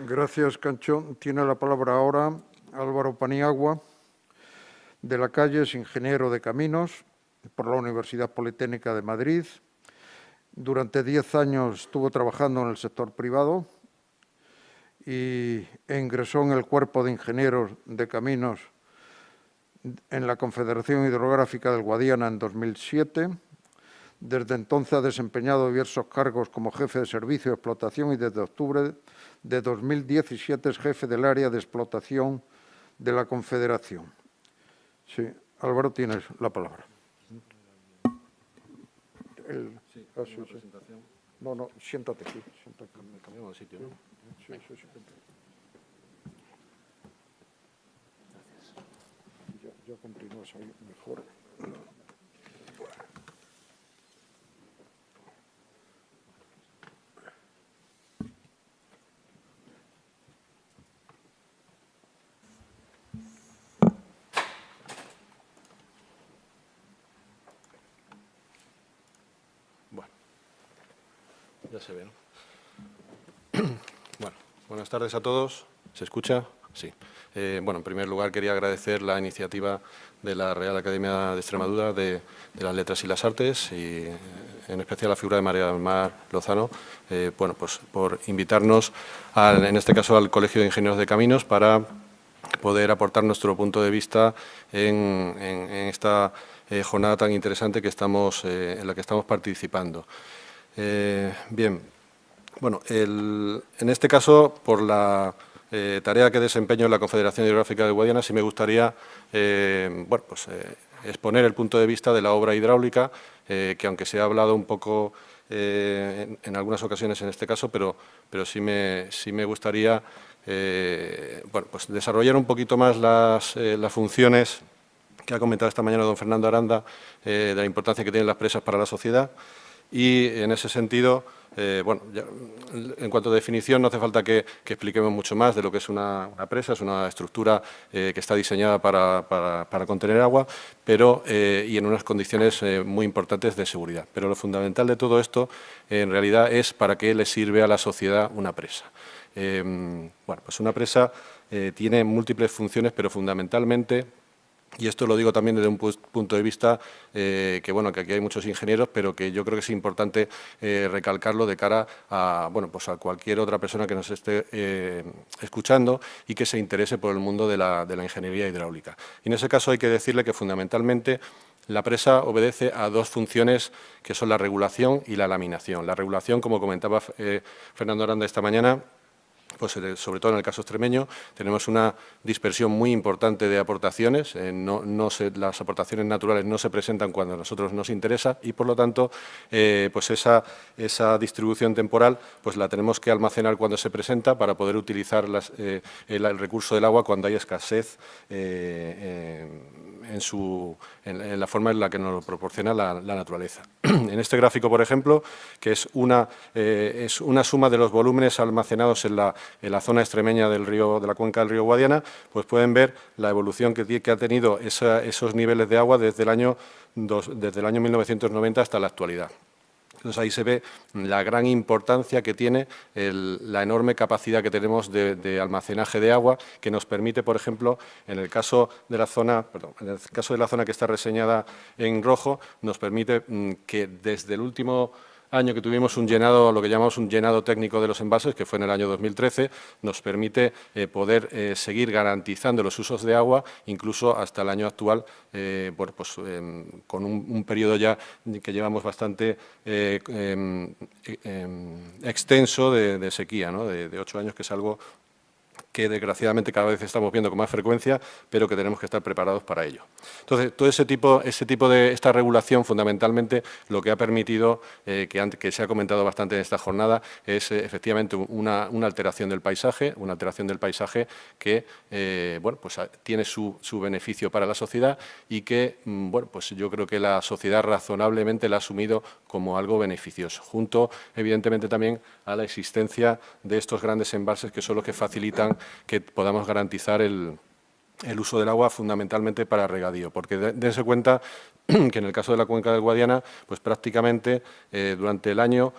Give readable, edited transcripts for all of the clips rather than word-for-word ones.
Gracias, Cancho. Tiene la palabra ahora Álvaro Paniagua, de la Calle, es ingeniero de caminos por la Universidad Politécnica de Madrid. Durante 10 años estuvo trabajando en el sector privado y ingresó en el Cuerpo de Ingenieros de Caminos en la Confederación Hidrográfica del Guadiana en 2007. Desde entonces ha desempeñado diversos cargos como jefe de servicio de explotación y desde octubre de 2017 es jefe del área de explotación de la Confederación. Sí, Álvaro, tienes la palabra. Presentación. No, siéntate aquí. Cambiamos de sitio, ¿no? Sí. Ya continúas ahí mejor. Bueno, ya se ve, ¿no? Bueno, buenas tardes a todos. ¿Se escucha? Sí. Bueno, en primer lugar quería agradecer la iniciativa de la Real Academia de Extremadura de las Letras y las Artes y en especial la figura de María del Mar Lozano, bueno, pues por invitarnos, en este caso al Colegio de Ingenieros de Caminos, para poder aportar nuestro punto de vista en esta jornada tan interesante que en la que estamos participando. Bien, bueno, en este caso, por la tarea que desempeño en la Confederación Hidrográfica del Guadiana, sí me gustaría exponer el punto de vista de la obra hidráulica, que aunque se ha hablado un poco en algunas ocasiones en este caso, pero sí me gustaría desarrollar un poquito más las funciones que ha comentado esta mañana don Fernando Aranda, de la importancia que tienen las presas para la sociedad. Y en ese sentido, en cuanto a definición, no hace falta que expliquemos mucho más de lo que es una presa. Es una estructura que está diseñada para contener agua, y en unas condiciones muy importantes de seguridad. Pero lo fundamental de todo esto, en realidad, es para qué le sirve a la sociedad una presa. Pues una presa tiene múltiples funciones, pero fundamentalmente, y esto lo digo también desde un punto de vista que aquí hay muchos ingenieros, pero que yo creo que es importante recalcarlo de cara a cualquier otra persona que nos esté escuchando y que se interese por el mundo de la ingeniería hidráulica. Y en ese caso hay que decirle que fundamentalmente la presa obedece a dos funciones que son la regulación y la laminación. La regulación, como comentaba Fernando Aranda esta mañana, pues sobre todo en el caso extremeño, tenemos una dispersión muy importante de aportaciones. Las aportaciones naturales no se presentan cuando a nosotros nos interesa y, por lo tanto, pues esa distribución temporal pues la tenemos que almacenar cuando se presenta para poder utilizar el recurso del agua cuando hay escasez en la forma en la que nos lo proporciona la naturaleza. En este gráfico, por ejemplo, que es una suma de los volúmenes almacenados en la zona extremeña de la cuenca del río Guadiana, pues pueden ver la evolución que ha tenido esos niveles de agua desde el año 1990 hasta la actualidad. Entonces, ahí se ve la gran importancia que tiene la enorme capacidad que tenemos de almacenaje de agua, que nos permite, por ejemplo, en el caso de la zona que está reseñada en rojo, nos permite que desde el último año que tuvimos un llenado, lo que llamamos un llenado técnico de los embalses, que fue en el año 2013, nos permite poder seguir garantizando los usos de agua, incluso hasta el año actual, con un periodo ya que llevamos bastante extenso de sequía, ¿no? de 8 años, que es algo que desgraciadamente cada vez estamos viendo con más frecuencia, pero que tenemos que estar preparados para ello. Entonces, todo esta regulación, fundamentalmente, lo que ha permitido, que se ha comentado bastante en esta jornada, es efectivamente una alteración del paisaje, que tiene su beneficio para la sociedad y que yo creo que la sociedad razonablemente la ha asumido como algo beneficioso, junto, evidentemente, también a la existencia de estos grandes embalses que son los que facilitan que podamos garantizar el el uso del agua fundamentalmente para regadío, porque dense cuenta que en el caso de la cuenca del Guadiana, pues prácticamente durante el año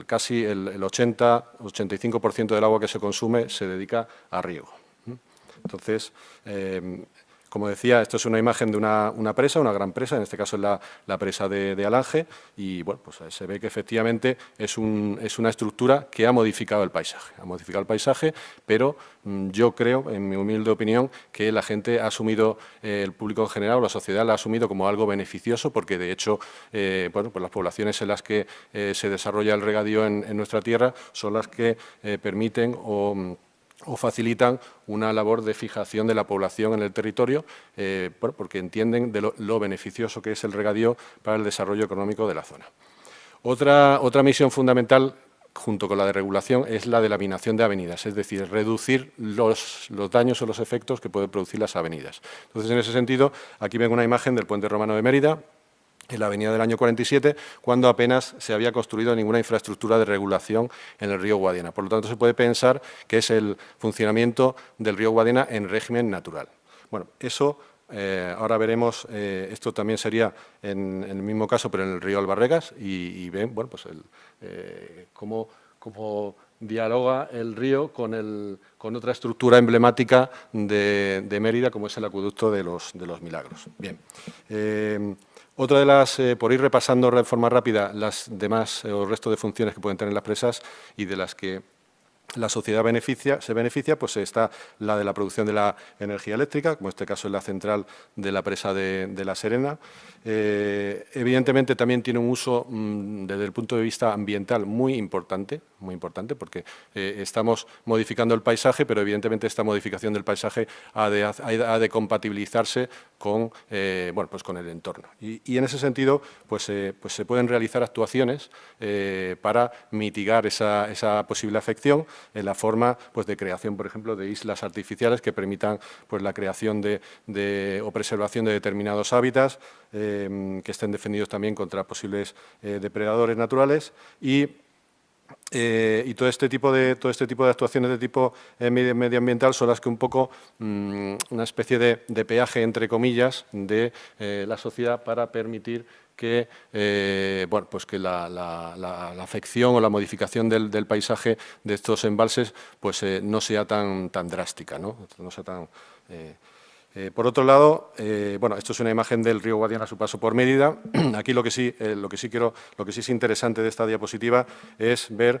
casi el 80-85% del agua que se consume se dedica a riego. Entonces, como decía, esto es una imagen de una presa, una gran presa, en este caso es la presa de Alange, y bueno, pues se ve que efectivamente es una estructura que ha modificado el paisaje, pero yo creo, en mi humilde opinión, que la gente ha asumido, el público en general o la sociedad la ha asumido como algo beneficioso, porque de hecho, bueno, pues las poblaciones en las que se desarrolla el regadío en nuestra tierra son las que permiten o facilitan una labor de fijación de la población en el territorio, bueno, porque entienden de lo beneficioso que es el regadío para el desarrollo económico de la zona. Otra misión fundamental, junto con la de regulación, es la de la minación de avenidas, es decir, reducir los daños o los efectos que pueden producir las avenidas. Entonces, en ese sentido, aquí ven una imagen del puente romano de Mérida, en la avenida del año 47, cuando apenas se había construido ninguna infraestructura de regulación en el río Guadiana. Por lo tanto, se puede pensar que es el funcionamiento del río Guadiana en régimen natural. Bueno, eso ahora veremos, esto también sería en el mismo caso, pero en el río Albarregas, y ven, bueno, pues cómo dialoga el río con otra estructura emblemática de Mérida, como es el acueducto de los Milagros. Bien. Otra de las, por ir repasando de forma rápida las demás o el resto de funciones que pueden tener las presas y de las que la sociedad se beneficia, pues está la de la producción de la energía eléctrica, como en este caso es la central de la presa de La Serena. Evidentemente también tiene un uso desde el punto de vista ambiental muy importante, porque estamos modificando el paisaje, pero evidentemente esta modificación del paisaje ha de compatibilizarse con, bueno, pues con el entorno. Y en ese sentido, pues se pueden realizar actuaciones para mitigar esa posible afección en la forma, pues, de creación, por ejemplo, de islas artificiales que permitan, pues, la creación o preservación de determinados hábitats que estén defendidos también contra posibles depredadores naturales y todo este tipo de actuaciones de tipo medioambiental son las que un poco una especie de peaje, entre comillas, de la sociedad para permitir que, bueno, pues que la afección o la modificación del paisaje de estos embalses pues, no sea tan drástica, ¿no? No sea tan... por otro lado, bueno, esto es una imagen del río Guadiana a su paso por Mérida. Aquí lo que sí es interesante de esta diapositiva es ver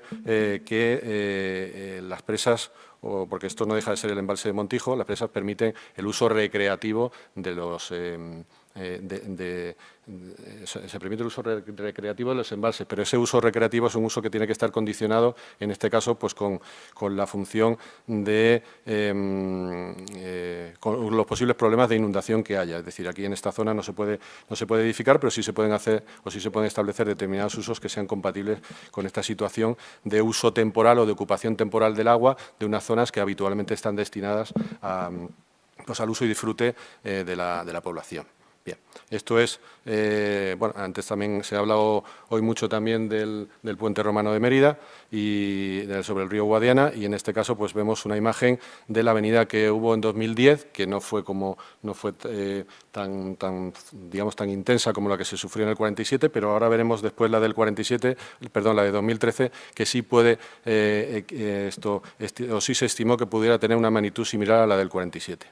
que las presas, porque esto no deja de ser el embalse de Montijo, las presas permiten el uso recreativo de los se permite el uso recreativo de los embalses, pero ese uso recreativo es un uso que tiene que estar condicionado, en este caso, pues con la función de con los posibles problemas de inundación que haya. Es decir, aquí en esta zona no se puede edificar, pero sí se pueden hacer o sí se pueden establecer determinados usos que sean compatibles con esta situación de uso temporal o de ocupación temporal del agua de unas zonas que habitualmente están destinadas pues al uso y disfrute de la población. Bien, esto es, bueno, antes también se ha hablado hoy mucho también del puente romano de Mérida y sobre el río Guadiana, y en este caso pues vemos una imagen de la avenida que hubo en 2010, que no fue tan intensa como la que se sufrió en el 47, pero ahora veremos después la del 47, perdón, la de 2013, que sí puede, o sí se estimó que pudiera tener una magnitud similar a la del 47.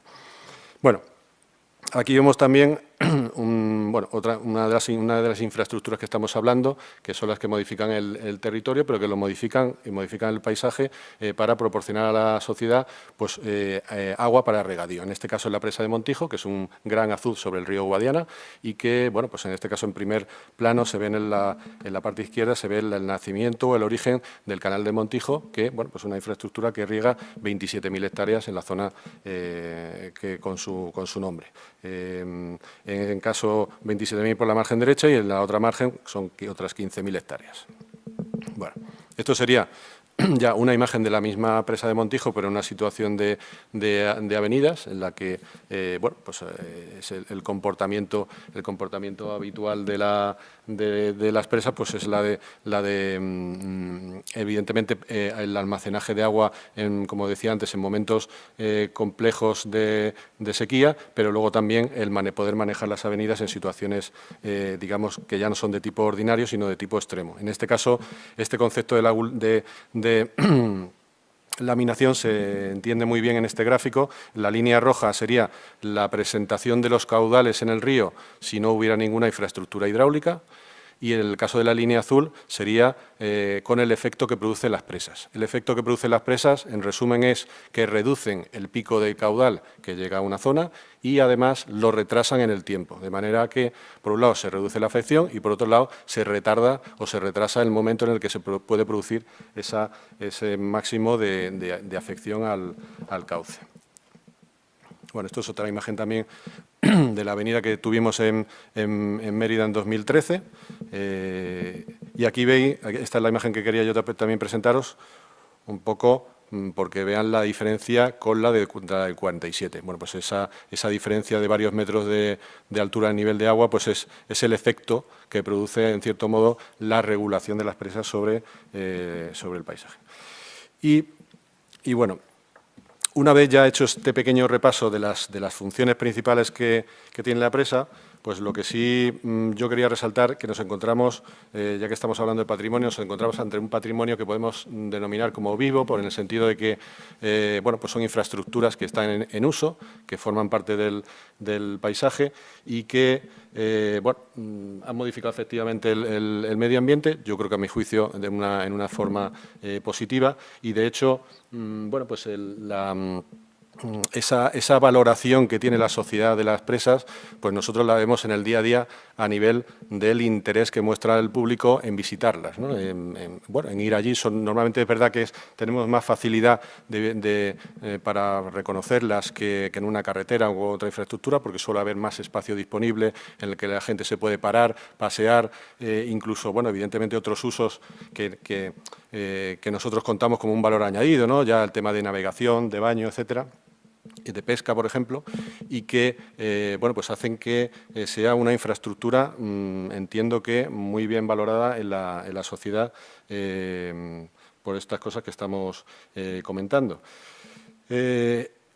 Bueno, aquí vemos también una de las infraestructuras que estamos hablando, que son las que modifican el territorio, pero que lo modifican el paisaje para proporcionar a la sociedad pues, agua para regadío. En este caso, en la presa de Montijo, que es un gran azud sobre el río Guadiana y que, bueno, pues en este caso, en primer plano, se ven en la parte izquierda, se ve el nacimiento o el origen del canal de Montijo, que, bueno, pues una infraestructura que riega 27.000 hectáreas en la zona con su nombre. En caso 27.000 por la margen derecha y en la otra margen son otras 15.000 hectáreas. Bueno, esto sería ya una imagen de la misma presa de Montijo, pero en una situación de avenidas, en la que bueno, pues, es el comportamiento habitual de las presas, pues es la de evidentemente, el almacenaje de agua, como decía antes, en momentos complejos de sequía, pero luego también el poder manejar las avenidas en situaciones, digamos, que ya no son de tipo ordinario, sino de tipo extremo. En este caso, este concepto de laminación se entiende muy bien en este gráfico. La línea roja sería la presentación de los caudales en el río si no hubiera ninguna infraestructura hidráulica, y en el caso de la línea azul sería con el efecto que producen las presas. El efecto que producen las presas, en resumen, es que reducen el pico de caudal que llega a una zona y además lo retrasan en el tiempo, de manera que, por un lado, se reduce la afección y, por otro lado, se retarda o se retrasa el momento en el que se puede producir ese máximo de afección al cauce. Bueno, esto es otra imagen también de la avenida que tuvimos en Mérida en 2013. Y aquí veis, esta es la imagen que quería yo también presentaros, un poco porque vean la diferencia con la del 47. Bueno, pues esa diferencia de varios metros de altura a nivel de agua, pues es el efecto que produce, en cierto modo, la regulación de las presas sobre el paisaje. Y bueno, una vez ya hecho este pequeño repaso de las funciones principales que tiene la presa, pues lo que sí yo quería resaltar, que nos encontramos, ya que estamos hablando de patrimonio, nos encontramos ante un patrimonio que podemos denominar como vivo, en el sentido de que bueno, pues son infraestructuras que están en uso, que forman parte del paisaje y que bueno, han modificado efectivamente el medio ambiente, yo creo que a mi juicio en una forma positiva, y de hecho, bueno, pues esa valoración que tiene la sociedad de las presas, pues nosotros la vemos en el día a día a nivel del interés que muestra el público en visitarlas, ¿no? Bueno, en ir allí. Normalmente es verdad que tenemos más facilidad para reconocerlas que en una carretera u otra infraestructura, porque suele haber más espacio disponible en el que la gente se puede parar, pasear, incluso, bueno, evidentemente otros usos que nosotros contamos como un valor añadido, ¿no? Ya el tema de navegación, de baño, etcétera, de pesca, por ejemplo, y que bueno, pues hacen que sea una infraestructura, entiendo que muy bien valorada en la sociedad por estas cosas que estamos comentando.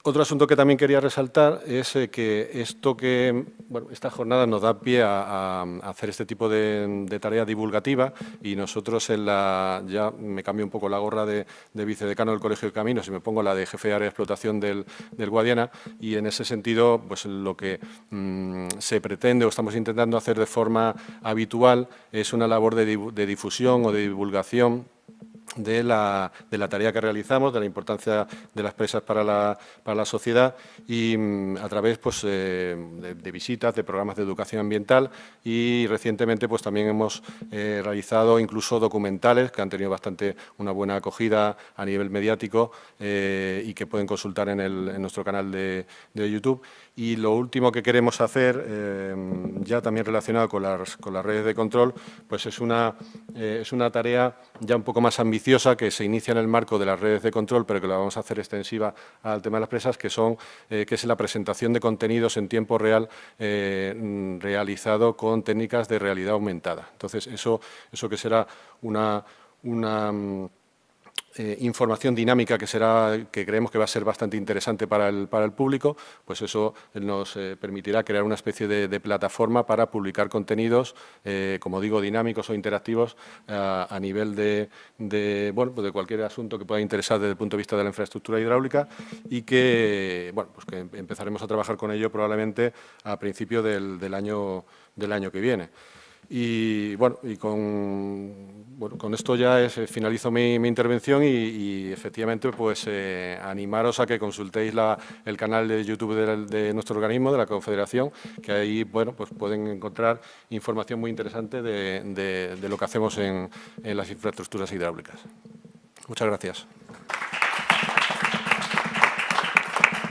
Otro asunto que también quería resaltar es que bueno, esta jornada nos da pie a hacer este tipo de tarea divulgativa, y nosotros ya me cambio un poco la gorra de vicedecano del Colegio de Caminos y me pongo la de jefe de área de explotación del Guadiana, y en ese sentido pues lo que se pretende o estamos intentando hacer de forma habitual es una labor de difusión o de divulgación de la tarea que realizamos, de la importancia de las presas para la sociedad, y a través pues, de visitas, de programas de educación ambiental, y recientemente pues, también hemos realizado incluso documentales que han tenido una buena acogida a nivel mediático y que pueden consultar en nuestro canal de YouTube. Y lo último que queremos hacer, ya también relacionado con las redes de control, pues es una tarea ya un poco más ambiciosa, que se inicia en el marco de las redes de control, pero que la vamos a hacer extensiva al tema de las presas, que es la presentación de contenidos en tiempo real realizado con técnicas de realidad aumentada. Entonces, eso que será una información dinámica que creemos que va a ser bastante interesante para el público, pues eso nos permitirá crear una especie de plataforma para publicar contenidos, como digo, dinámicos o interactivos a nivel bueno, pues de cualquier asunto que pueda interesar desde el punto de vista de la infraestructura hidráulica, y que, bueno, pues que empezaremos a trabajar con ello probablemente a principio del año que viene. Y bueno, con esto ya finalizo mi intervención y efectivamente pues animaros a que consultéis el canal de YouTube de nuestro organismo, de la Confederación, que ahí bueno, pues pueden encontrar información muy interesante de lo que hacemos en las infraestructuras hidráulicas. Muchas gracias.